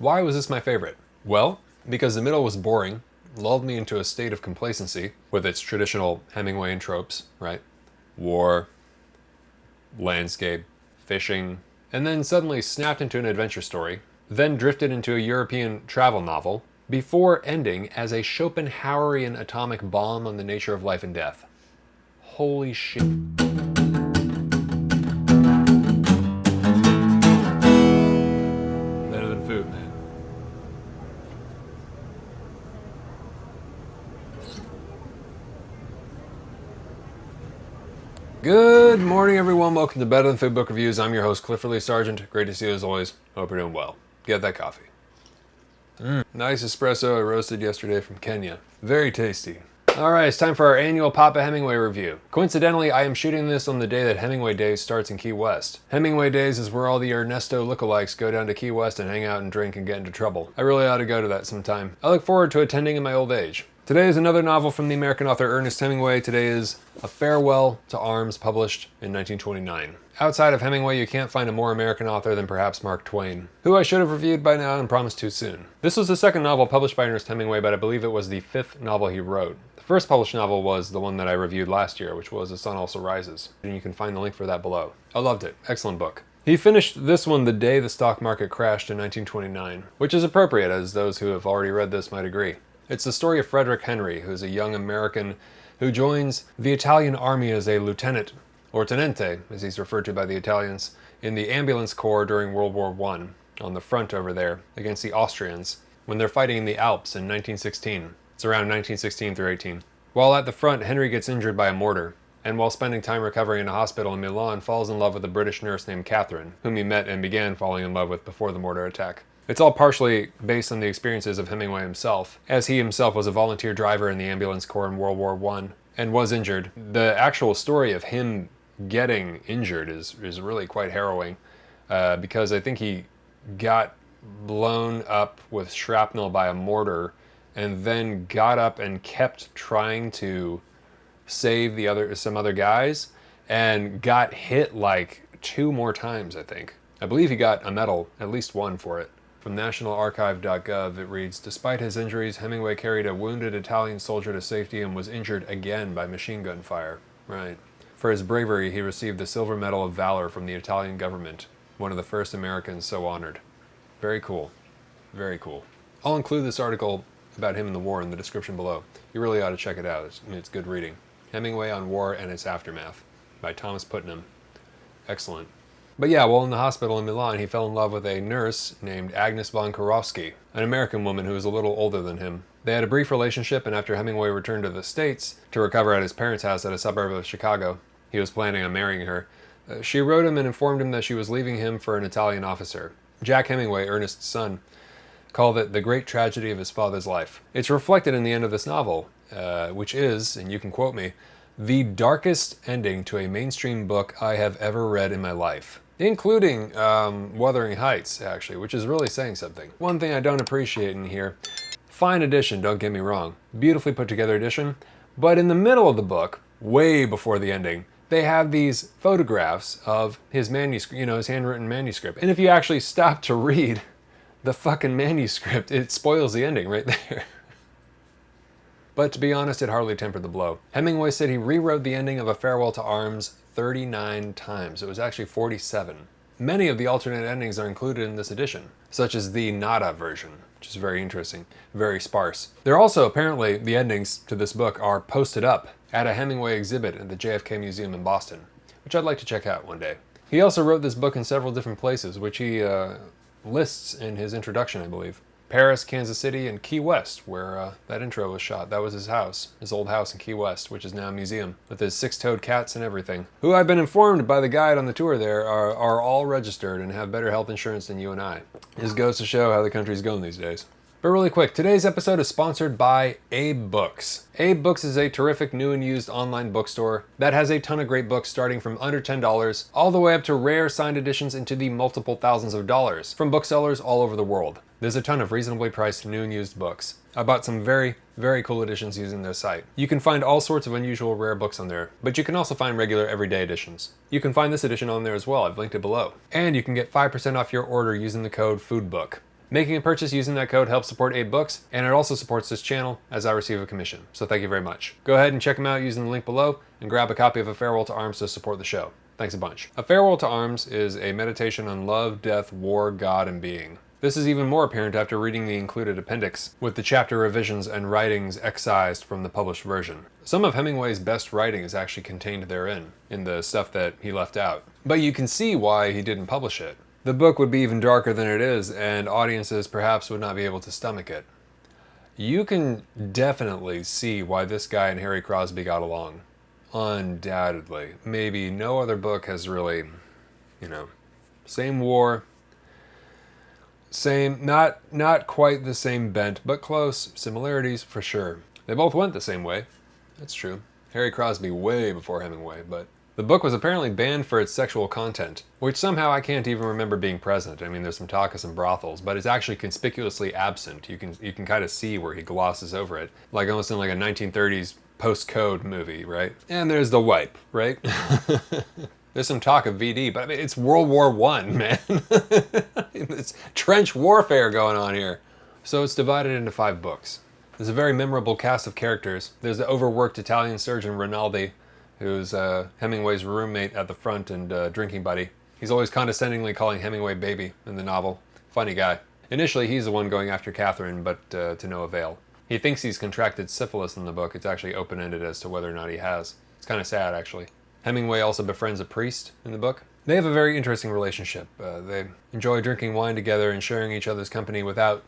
Why was this my favorite? Well, because the middle was boring, lulled me into a state of complacency with its traditional Hemingwayan tropes, right? War, landscape, fishing, and then suddenly snapped into an adventure story, then drifted into a European travel novel, before ending as a Schopenhauerian atomic bomb on the nature of life and death. Holy shit. Better than food, man. Good morning, everyone. Welcome to Better Than Food Book Reviews. I'm your host, Clifford Lee Sargent. Great to see you as always. Hope you're doing well. Get that coffee. Nice espresso I roasted yesterday from Kenya. Very tasty. Alright, it's time for our annual Papa Hemingway review. Coincidentally, I am shooting this on the day that Hemingway Days starts in Key West. Hemingway Days is where all the Ernesto lookalikes go down to Key West and hang out and drink and get into trouble. I really ought to go to that sometime. I look forward to attending in my old age. Today is another novel from the American author Ernest Hemingway. Today is A Farewell to Arms, published in 1929. Outside of Hemingway, you can't find a more American author than perhaps Mark Twain, who I should have reviewed by now and promised too soon. This was the second novel published by Ernest Hemingway, but I believe it was the fifth novel he wrote. The first published novel was the one that I reviewed last year, which was The Sun Also Rises, and you can find the link for that below. I loved it. Excellent book. He finished this one the day the stock market crashed in 1929, which is appropriate, as those who have already read this might agree. It's the story of Frederick Henry, who is a young American who joins the Italian army as a lieutenant, or tenente, as he's referred to by the Italians, in the ambulance corps during World War I, on the front over there, against the Austrians, when they're fighting in the Alps in 1916. It's around 1916 through 18. While at the front, Henry gets injured by a mortar, and while spending time recovering in a hospital in Milan, falls in love with a British nurse named Catherine, whom he met and began falling in love with before the mortar attack. It's all partially based on the experiences of Hemingway himself, as he himself was a volunteer driver in the ambulance corps in World War I and was injured. The actual story of him getting injured is really quite harrowing, because I think he got blown up with shrapnel by a mortar and then got up and kept trying to save some other guys and got hit like 2 more times, I think. I believe he got a medal, at least one, for it. From nationalarchive.gov, it reads, despite his injuries, Hemingway carried a wounded Italian soldier to safety and was injured again by machine gun fire. Right. For his bravery, he received the Silver Medal of Valor from the Italian government, one of the first Americans so honored. Very cool. Very cool. I'll include this article about him in the war in the description below. You really ought to check it out. It's good reading. Hemingway on War and Its Aftermath by Thomas Putnam. Excellent. But yeah, while in the hospital in Milan, he fell in love with a nurse named Agnes von Kurowski, an American woman who was a little older than him. They had a brief relationship, and after Hemingway returned to the States to recover at his parents' house at a suburb of Chicago, he was planning on marrying her. She wrote him and informed him that she was leaving him for an Italian officer. Jack Hemingway, Ernest's son, called it the great tragedy of his father's life. It's reflected in the end of this novel, which is, and you can quote me, the darkest ending to a mainstream book I have ever read in my life. Including Wuthering Heights, actually, which is really saying something. One thing I don't appreciate in here, fine edition, don't get me wrong, beautifully put together edition, but in the middle of the book, way before the ending, they have these photographs of his manuscript, his handwritten manuscript. And if you actually stop to read the fucking manuscript, it spoils the ending right there. But to be honest, it hardly tempered the blow. Hemingway said he rewrote the ending of A Farewell to Arms 39 times. It was actually 47. Many of the alternate endings are included in this edition, such as the Nada version, which is very interesting, very sparse. There are also, apparently, the endings to this book are posted up at a Hemingway exhibit at the JFK Museum in Boston, which I'd like to check out one day. He also wrote this book in several different places, which he lists in his introduction, I believe. Paris, Kansas City, and Key West, where that intro was shot. That was his house, his old house in Key West, which is now a museum, with his 6-toed cats and everything, who I've been informed by the guide on the tour there are all registered and have better health insurance than you and I. This goes to show how the country's going these days. But really quick, today's episode is sponsored by Abe Books. Abe Books is a terrific new and used online bookstore that has a ton of great books starting from under $10 all the way up to rare signed editions into the multiple thousands of dollars from booksellers all over the world. There's a ton of reasonably priced new and used books. I bought some very, very cool editions using their site. You can find all sorts of unusual rare books on there, but you can also find regular everyday editions. You can find this edition on there as well, I've linked it below. And you can get 5% off your order using the code FOODBOOK. Making a purchase using that code helps support 8 books, and it also supports this channel as I receive a commission. So thank you very much. Go ahead and check them out using the link below, and grab a copy of A Farewell to Arms to support the show. Thanks a bunch. A Farewell to Arms is a meditation on love, death, war, God, and being. This is even more apparent after reading the included appendix, with the chapter revisions and writings excised from the published version. Some of Hemingway's best writing is actually contained therein, in the stuff that he left out. But you can see why he didn't publish it. The book would be even darker than it is, and audiences perhaps would not be able to stomach it. You can definitely see why this guy and Harry Crosby got along. Undoubtedly. Maybe no other book has really, same war, same, not quite the same bent, but close. Similarities for sure. They both went the same way. That's true. Harry Crosby way before Hemingway, but the book was apparently banned for its sexual content, which somehow I can't even remember being present. I mean, there's some talk of some brothels, but it's actually conspicuously absent. You can kind of see where he glosses over it, like almost in like a 1930s post-code movie, right? And there's the wipe, right? There's some talk of VD, but I mean, it's World War I, man. It's trench warfare going on here. So it's divided into 5 books. There's a very memorable cast of characters. There's the overworked Italian surgeon Rinaldi, who's Hemingway's roommate at the front and drinking buddy. He's always condescendingly calling Hemingway baby in the novel. Funny guy. Initially, he's the one going after Catherine, but to no avail. He thinks he's contracted syphilis in the book. It's actually open-ended as to whether or not he has. It's kind of sad, actually. Hemingway also befriends a priest in the book. They have a very interesting relationship. They enjoy drinking wine together and sharing each other's company without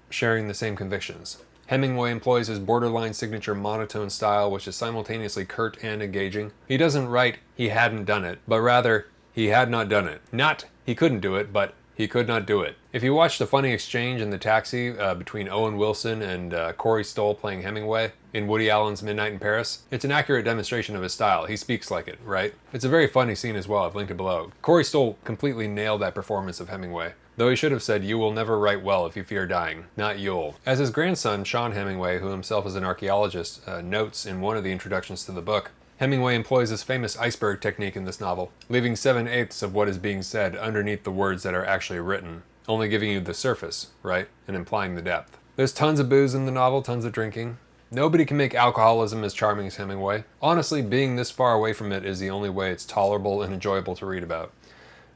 sharing the same convictions. Hemingway employs his borderline signature monotone style, which is simultaneously curt and engaging. He doesn't write, he hadn't done it, but rather, he had not done it. Not, he couldn't do it, but he could not do it. If you watch the funny exchange in the taxi between Owen Wilson and Corey Stoll playing Hemingway in Woody Allen's Midnight in Paris, it's an accurate demonstration of his style. He speaks like it, right? It's a very funny scene as well. I've linked it below. Corey Stoll completely nailed that performance of Hemingway. Though he should have said, "You will never write well if you fear dying," not "you'll." As his grandson, Sean Hemingway, who himself is an archaeologist, notes in one of the introductions to the book, Hemingway employs his famous iceberg technique in this novel, leaving 7/8 of what is being said underneath the words that are actually written, only giving you the surface, right, and implying the depth. There's tons of booze in the novel, tons of drinking. Nobody can make alcoholism as charming as Hemingway. Honestly, being this far away from it is the only way it's tolerable and enjoyable to read about.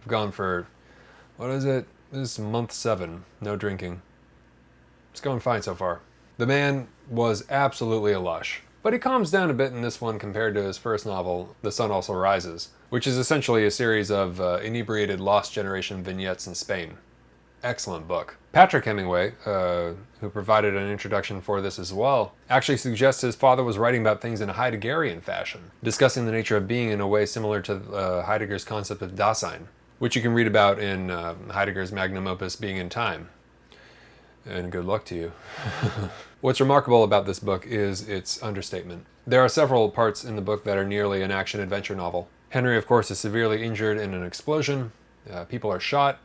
I've gone for, what is it? This is month 7, no drinking. It's going fine so far. The man was absolutely a lush. But he calms down a bit in this one compared to his first novel, The Sun Also Rises, which is essentially a series of inebriated Lost Generation vignettes in Spain. Excellent book. Patrick Hemingway, who provided an introduction for this as well, actually suggests his father was writing about things in a Heideggerian fashion, discussing the nature of being in a way similar to Heidegger's concept of Dasein, which you can read about in Heidegger's magnum opus, Being in Time. And good luck to you. What's remarkable about this book is its understatement. There are several parts in the book that are nearly an action-adventure novel. Henry, of course, is severely injured in an explosion. People are shot.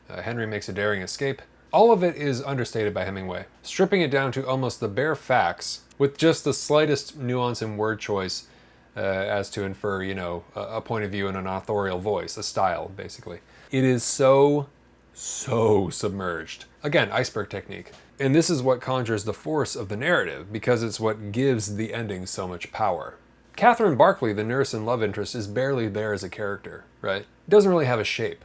Henry makes a daring escape. All of it is understated by Hemingway, stripping it down to almost the bare facts, with just the slightest nuance in word choice as to infer, a point of view in an authorial voice, a style, basically. It is so submerged. Again, iceberg technique. And this is what conjures the force of the narrative, because it's what gives the ending so much power. Catherine Barclay, the nurse and love interest, is barely there as a character, right? Doesn't really have a shape.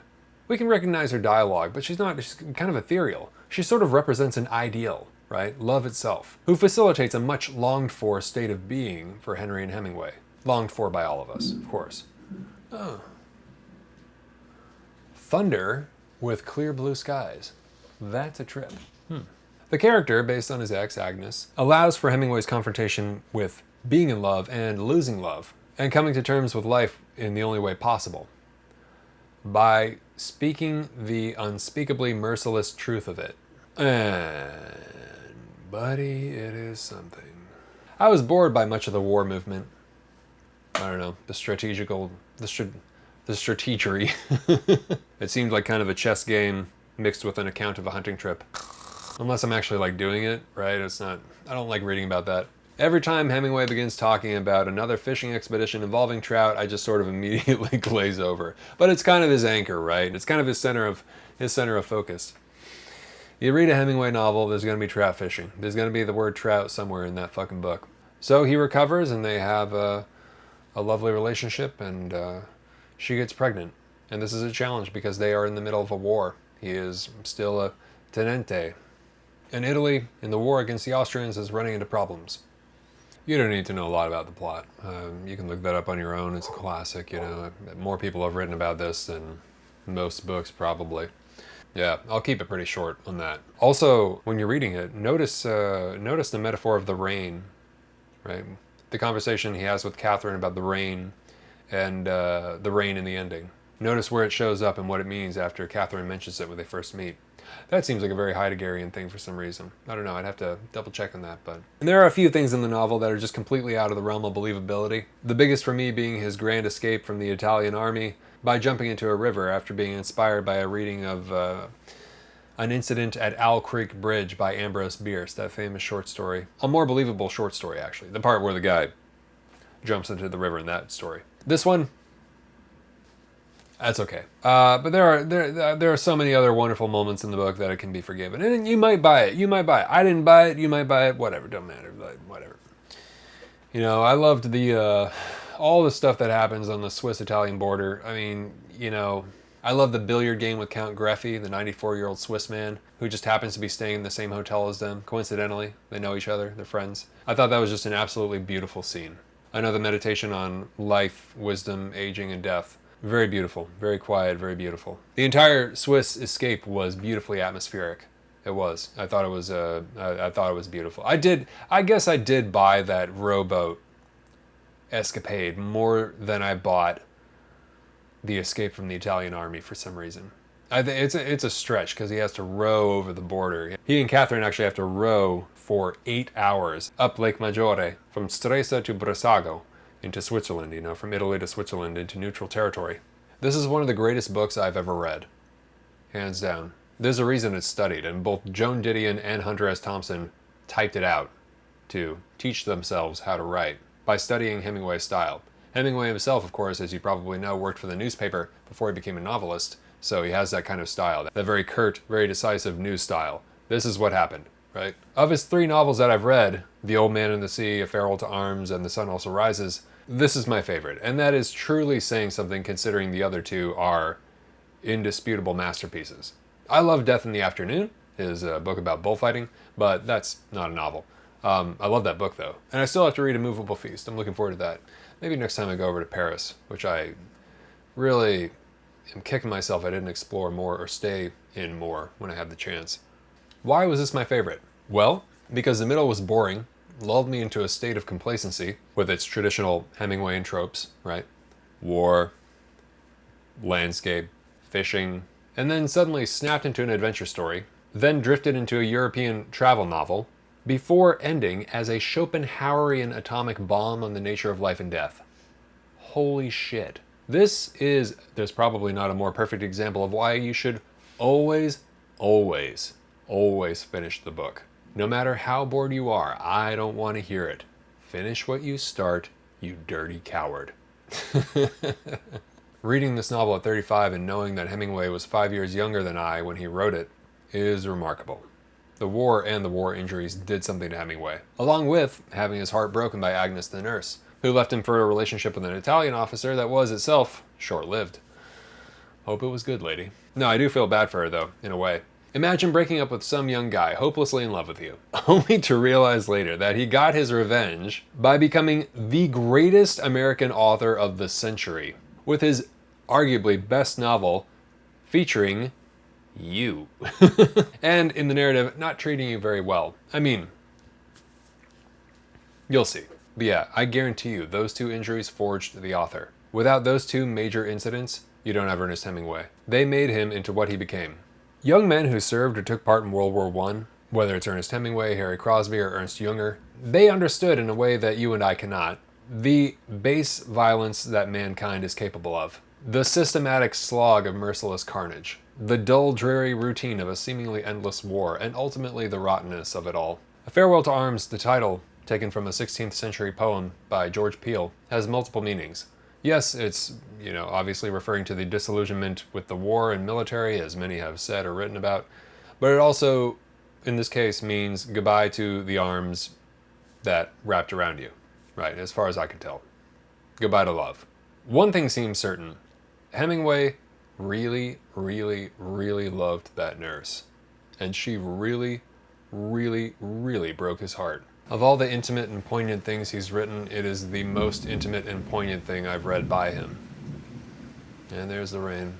We can recognize her dialogue, but she's kind of ethereal. She sort of represents an ideal, right? Love itself, who facilitates a much longed for state of being for Henry and Hemingway. Longed for by all of us, of course. Oh. Thunder with clear blue skies. That's a trip. The character, based on his ex, Agnes, allows for Hemingway's confrontation with being in love and losing love, and coming to terms with life in the only way possible. By speaking the unspeakably merciless truth of it. And, buddy, it is something. I was bored by much of the war movement. I don't know, the strategery. It seemed like kind of a chess game mixed with an account of a hunting trip. Unless I'm actually doing it, right? I don't like reading about that. Every time Hemingway begins talking about another fishing expedition involving trout, I just sort of immediately glaze over. But it's kind of his anchor, right? It's kind of his center of focus. You read a Hemingway novel, there's going to be trout fishing. There's going to be the word trout somewhere in that fucking book. So he recovers, and they have a lovely relationship, and she gets pregnant. And this is a challenge because they are in the middle of a war. He is still a tenente. And Italy, in the war against the Austrians, is running into problems. You don't need to know a lot about the plot. You can look that up on your own. It's a classic, you know. More people have written about this than most books, probably. Yeah, I'll keep it pretty short on that. Also, when you're reading it, notice the metaphor of the rain, right? The conversation he has with Catherine about the rain and the rain in the ending. Notice where it shows up and what it means after Catherine mentions it when they first meet. That seems like a very Heideggerian thing for some reason. I don't know, I'd have to double check on that, but... And there are a few things in the novel that are just completely out of the realm of believability. The biggest for me being his grand escape from the Italian army by jumping into a river after being inspired by a reading of an incident at Owl Creek Bridge by Ambrose Bierce, that famous short story. A more believable short story, actually. The part where the guy jumps into the river in that story. This one, that's okay. But there are so many other wonderful moments in the book that it can be forgiven. And you might buy it. You might buy it. I didn't buy it. You might buy it. Whatever. Don't matter. Like, whatever. You know, I loved the all the stuff that happens on the Swiss-Italian border. I mean, you know, I love the billiard game with Count Greffy, the 94-year-old Swiss man who just happens to be staying in the same hotel as them. Coincidentally, they know each other. They're friends. I thought that was just an absolutely beautiful scene. I know the meditation on life, wisdom, aging, and death. Very beautiful, very quiet, very beautiful. The entire Swiss escape was beautifully atmospheric. It was. I thought it was beautiful. I guess I did buy that rowboat escapade more than I bought the escape from the Italian army for some reason. It's a stretch because he has to row over the border. He and Catherine actually have to row for 8 hours up Lake Maggiore from Stresa to Brissago into Switzerland, you know, from Italy to Switzerland into neutral territory. This is one of the greatest books I've ever read. Hands down. There's a reason it's studied, and both Joan Didion and Hunter S. Thompson typed it out to teach themselves how to write by studying Hemingway's style. Hemingway himself, of course, as you probably know, worked for the newspaper before he became a novelist, so he has that kind of style, that very curt, very decisive news style. This is what happened, right? Of his 3 novels that I've read, The Old Man and the Sea, A Farewell to Arms, and The Sun Also Rises, this is my favorite, and that is truly saying something considering the other 2 are indisputable masterpieces. I love Death in the Afternoon, his book about bullfighting, but that's not a novel. I love that book, though. And I still have to read A Movable Feast. I'm looking forward to that. Maybe next time I go over to Paris, which I really am kicking myself I didn't explore more or stay in more when I had the chance. Why was this my favorite? Well, because the middle was boring, lulled me into a state of complacency with its traditional Hemingwayan tropes, right? War, landscape, fishing, and then suddenly snapped into an adventure story, then drifted into a European travel novel, before ending as a Schopenhauerian atomic bomb on the nature of life and death. Holy shit. There's probably not a more perfect example of why you should always, always, always finish the book. No matter how bored you are, I don't want to hear it. Finish what you start, you dirty coward. Reading this novel at 35 and knowing that Hemingway was 5 years younger than I when he wrote it is remarkable. The war and the war injuries did something to Hemingway, along with having his heart broken by Agnes the nurse, who left him for a relationship with an Italian officer that was itself short-lived. Hope it was good, lady. No, I do feel bad for her, though, in a way. Imagine breaking up with some young guy hopelessly in love with you, only to realize later that he got his revenge by becoming the greatest American author of the century, with his arguably best novel featuring you. And in the narrative, not treating you very well. I mean, you'll see. But yeah, I guarantee you, those 2 injuries forged the author. Without those 2 major incidents, you don't have Ernest Hemingway. They made him into what he became. Young men who served or took part in World War I, whether it's Ernest Hemingway, Harry Crosby, or Ernst Jünger, they understood in a way that you and I cannot the base violence that mankind is capable of. The systematic slog of merciless carnage. The dull, dreary routine of a seemingly endless war, and ultimately the rottenness of it all. A Farewell to Arms, the title, taken from a 16th century poem by George Peele, has multiple meanings. Yes, it's, obviously referring to the disillusionment with the war and military, as many have said or written about, But it also, in this case, means goodbye to the arms that wrapped around you, right, as far as I can tell. Goodbye to love. One thing seems certain. Hemingway really, really, really loved that nurse. And she really, really, really broke his heart. Of all the intimate and poignant things he's written, it is the most intimate and poignant thing I've read by him. And there's the rain.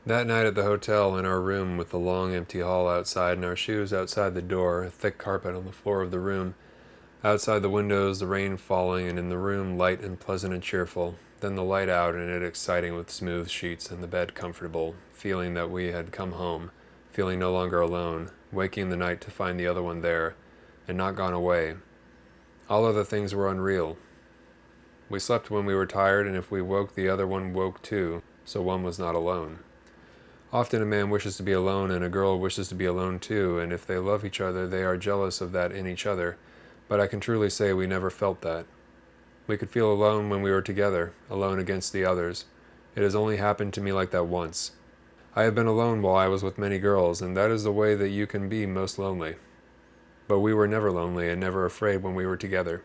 That night at the hotel, in our room with the long empty hall outside and our shoes outside the door, a thick carpet on the floor of the room, outside the windows, the rain falling, and in the room light and pleasant and cheerful, then the light out and it exciting with smooth sheets and the bed comfortable, feeling that we had come home, feeling no longer alone, waking in the night to find the other one there, and not gone away. All other things were unreal. We slept when we were tired, and if we woke, the other one woke too, so one was not alone. Often a man wishes to be alone, and a girl wishes to be alone too, and if they love each other, they are jealous of that in each other, but I can truly say we never felt that. We could feel alone when we were together, alone against the others. It has only happened to me like that once. I have been alone while I was with many girls, and that is the way that you can be most lonely. But we were never lonely and never afraid when we were together.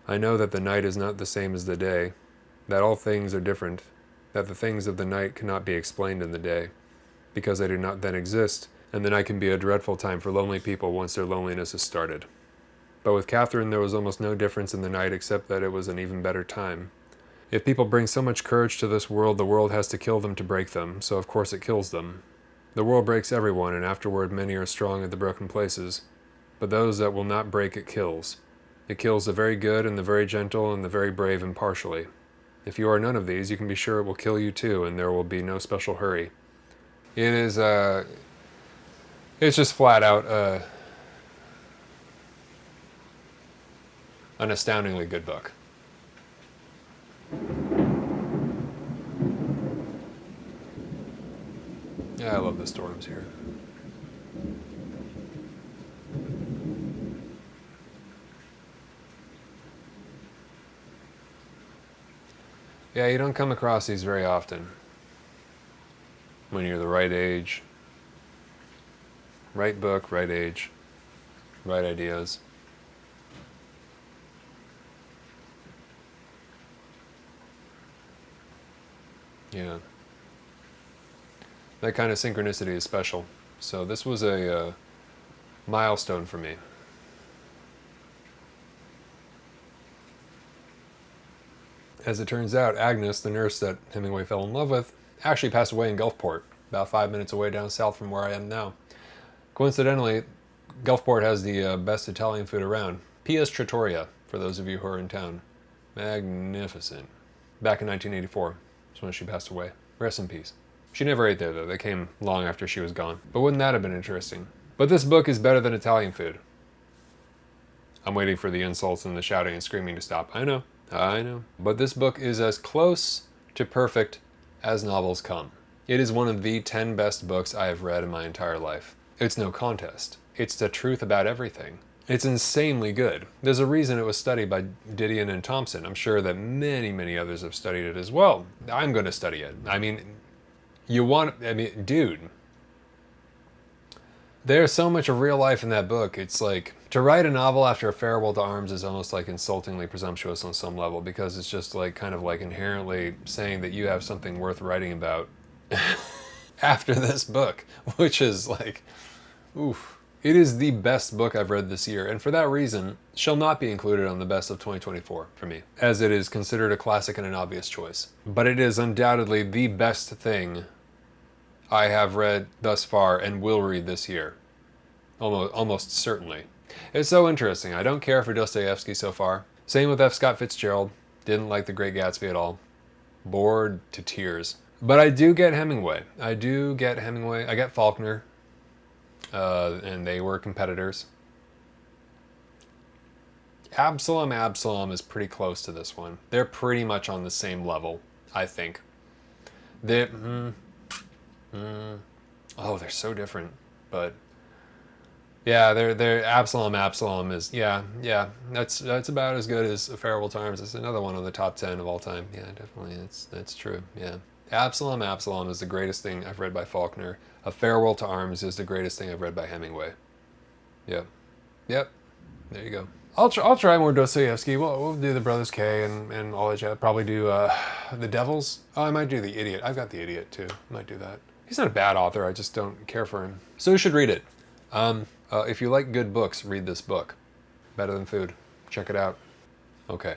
I know that the night is not the same as the day, that all things are different, that the things of the night cannot be explained in the day, because they do not then exist, and the night can be a dreadful time for lonely people once their loneliness is started. But with Catherine there was almost no difference in the night except that it was an even better time. If people bring so much courage to this world, the world has to kill them to break them, so of course it kills them. The world breaks everyone, and afterward many are strong at the broken places. But those that will not break it kills. It kills the very good and the very gentle and the very brave impartially. If you are none of these, you can be sure it will kill you too, and there will be no special hurry. It is, it's just flat out, an astoundingly good book. Yeah, I love the storms here. Yeah, you don't come across these very often. When you're the right age, right book, right age, right ideas. Yeah. That kind of synchronicity is special. So this was a milestone for me. As it turns out, Agnes, the nurse that Hemingway fell in love with, actually passed away in Gulfport, about 5 minutes away down south from where I am now. Coincidentally, Gulfport has the best Italian food around. Pia's Trattoria, for those of you who are in town. Magnificent. Back in 1984 is when she passed away. Rest in peace. She never ate there, though. They came long after she was gone. But wouldn't that have been interesting? But this book is better than Italian food. I'm waiting for the insults and the shouting and screaming to stop. I know. But this book is as close to perfect as novels come. It is one of the 10 best books I have read in my entire life. It's no contest. It's the truth about everything. It's insanely good. There's a reason it was studied by Didion and Thompson. I'm sure that many, many others have studied it as well. I'm going to study it. I mean, dude. There's so much of real life in that book. It's like, to write a novel after A Farewell to Arms is almost like insultingly presumptuous on some level, because it's just like kind of like inherently saying that you have something worth writing about after this book, which is like, oof. It is the best book I've read this year, and for that reason, shall not be included on the best of 2024 for me, as it is considered a classic and an obvious choice. But it is undoubtedly the best thing I have read thus far and will read this year. Almost certainly. It's so interesting. I don't care for Dostoevsky so far. Same with F. Scott Fitzgerald. Didn't like The Great Gatsby at all. Bored to tears. But I do get Hemingway. I get Faulkner. And they were competitors. Absalom is pretty close to this one. They're pretty much on the same level, I think. They're so different, but yeah, they're Absalom is that's about as good as A Farewell to Arms. It's another one on the top 10 of all time. Yeah, definitely, that's true. Yeah, Absalom is the greatest thing I've read by Faulkner. A Farewell to Arms is the greatest thing I've read by Hemingway. Yep. Yep. There you go. I'll try more Dostoevsky. We'll do The Brothers K and all that jazz. Probably do The Devils. Oh, I might do The Idiot. I've got The Idiot too. Might do that. He's not a bad author. I just don't care for him. So you should read it. If you like good books, read this book. Better Than Food. Check it out. Okay.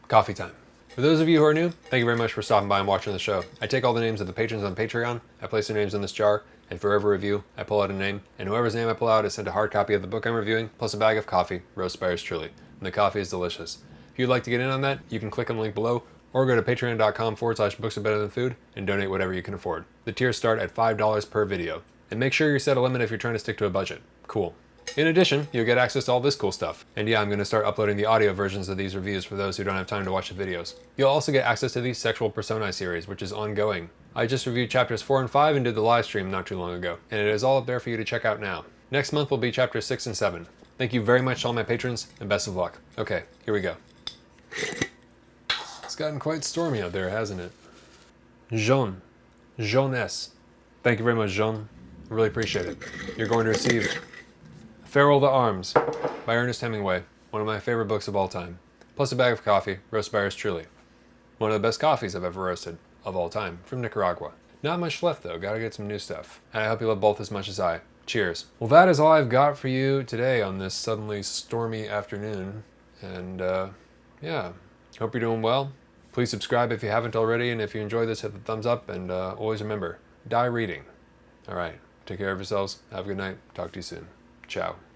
Coffee time. For those of you who are new, thank you very much for stopping by and watching the show. I take all the names of the patrons on Patreon, I place their names in this jar, and for every review, I pull out a name, and whoever's name I pull out is sent a hard copy of the book I'm reviewing, plus a bag of coffee, roasted by yours truly. And the coffee is delicious. If you'd like to get in on that, you can click on the link below, or go to patreon.com/books are better than food, and donate whatever you can afford. The tiers start at $5 per video. And make sure you set a limit if you're trying to stick to a budget. Cool. In addition, you'll get access to all this cool stuff. And yeah, I'm going to start uploading the audio versions of these reviews for those who don't have time to watch the videos. You'll also get access to the Sexual Personae series, which is ongoing. I just reviewed chapters 4 and 5 and did the live stream not too long ago, and it is all up there for you to check out now. Next month will be chapters 6 and 7. Thank you very much to all my patrons, and best of luck. Okay, here we go. It's gotten quite stormy out there, hasn't it? Jean. Jean S. Thank you very much, Jean. I really appreciate it. You're going to receive Farewell to Arms by Ernest Hemingway, one of my favorite books of all time, plus a bag of coffee, roasted by yours truly. One of the best coffees I've ever roasted, of all time, from Nicaragua. Not much left though, gotta get some new stuff. And I hope you love both as much as I. Cheers. Well, that is all I've got for you today on this suddenly stormy afternoon. And yeah, hope you're doing well. Please subscribe if you haven't already, and if you enjoyed this, hit the thumbs up, and always remember, die reading. All right, take care of yourselves, have a good night, talk to you soon. Ciao.